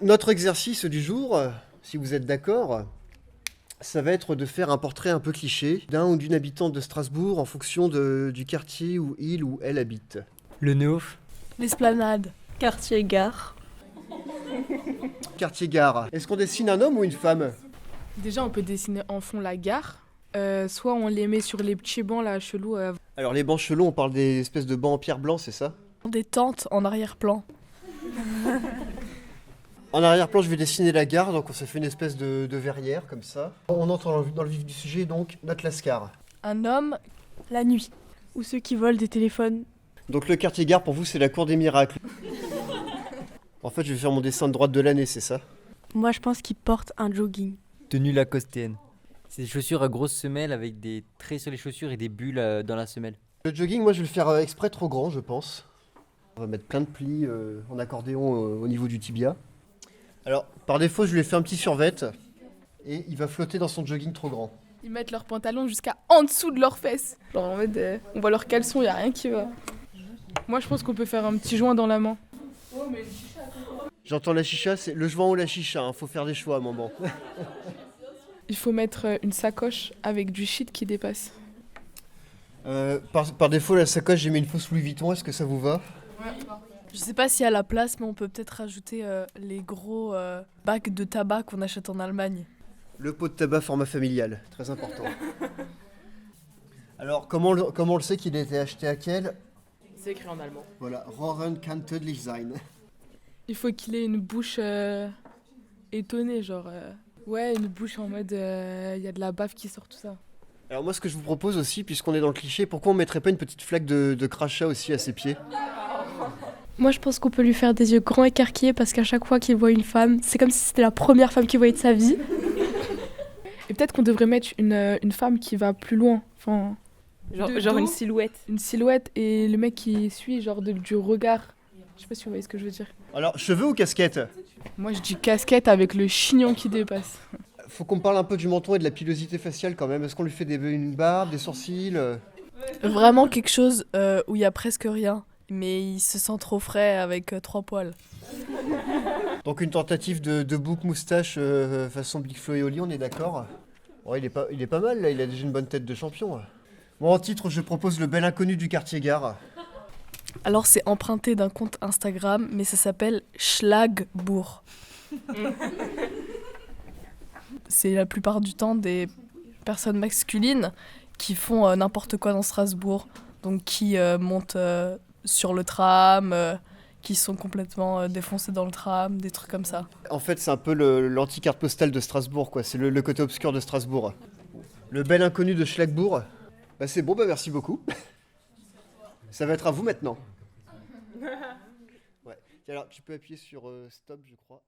notre exercice du jour, si vous êtes d'accord, ça va être de faire un portrait un peu cliché d'un ou d'une habitante de Strasbourg en fonction du quartier où il ou elle habite. Le Neuf. L'esplanade. Quartier-gare. Quartier-gare. Est-ce qu'on dessine un homme ou une femme? Déjà, on peut dessiner en fond la gare. Soit on les met sur les petits bancs là, chelous. Alors les bancs chelous, on parle des espèces de bancs en pierre blanc, c'est ça? Des tentes en arrière-plan. En arrière-plan, je vais dessiner la gare, donc on se fait une espèce de verrière comme ça. On entre dans le vif du sujet, donc notre lascar. Un homme, La nuit. Ou ceux qui volent des téléphones. Donc le quartier-gare, pour vous, c'est la cour des miracles. En fait, je vais faire mon dessin de droite de l'année, c'est ça? Moi, je pense qu'ils portent un jogging. Tenue lacostéenne. C'est des chaussures à grosses semelles avec des traits sur les chaussures et des bulles dans la semelle. Le jogging, moi, je vais le faire exprès trop grand, je pense. On va mettre plein de plis en accordéon au niveau du tibia. Alors, par défaut, je lui ai fait un petit survêt et il va flotter dans son jogging trop grand. Ils mettent leurs pantalons jusqu'à en dessous de leurs fesses. Genre en mode, on voit leurs caleçons, y a rien qui va. Moi, je pense qu'on peut faire un petit joint dans la main. J'entends la chicha, c'est le joint ou la chicha, hein, faut faire des choix à un moment. Il faut mettre une sacoche avec du shit qui dépasse. Par défaut, la sacoche, j'ai mis une fausse Louis Vuitton, est-ce que ça vous va? je sais pas s'il y a la place, mais on peut peut-être rajouter les gros bacs de tabac qu'on achète en Allemagne. Le pot de tabac format familial, très important. Alors, comment on le sait qu'il a été acheté à quel? C'est écrit en allemand. Voilà, Rohren kann tödlich sein. Il faut qu'il ait une bouche étonnée, genre... Ouais, une bouche en mode, y a de la bave qui sort, tout ça. Alors moi, ce que je vous propose aussi, puisqu'on est dans le cliché, pourquoi on mettrait pas une petite flaque de crachat aussi à ses pieds? Moi, je pense qu'on peut lui faire des yeux grands écarquillés parce qu'à chaque fois qu'il voit une femme, c'est comme si c'était la première femme qu'il voyait de sa vie. Et peut-être qu'on devrait mettre une femme qui va plus loin. Enfin, Genre dos, une silhouette. une silhouette et le mec qui suit, genre du regard. Je sais pas si vous voyez ce que je veux dire. Alors, cheveux ou casquette? Moi, je dis casquette avec le chignon qui dépasse. Faut qu'on parle un peu du menton et de la pilosité faciale quand même. Est-ce qu'on lui fait une barbe, des sourcils? Vraiment quelque chose où il y a presque rien, mais il se sent trop frais avec 3 poils. Donc une tentative de bouc moustache façon Big Flo et Oli, on est d'accord? Ouais, il est pas mal là, il a déjà une bonne tête de champion. Bon, en titre, je propose le bel inconnu du quartier-gare. Alors c'est emprunté d'un compte Instagram, mais ça s'appelle Schlagbourg. C'est la plupart du temps des personnes masculines qui font n'importe quoi dans Strasbourg. Donc qui montent sur le tram, qui sont complètement défoncés dans le tram, des trucs comme ça. En fait, c'est un peu l'anti-carte postale de Strasbourg, quoi. C'est le côté obscur de Strasbourg. Le bel inconnu de Schlagbourg. Bah c'est bon, bah merci beaucoup. Ça va être à vous maintenant. Ouais. Alors, tu peux appuyer sur stop, je crois.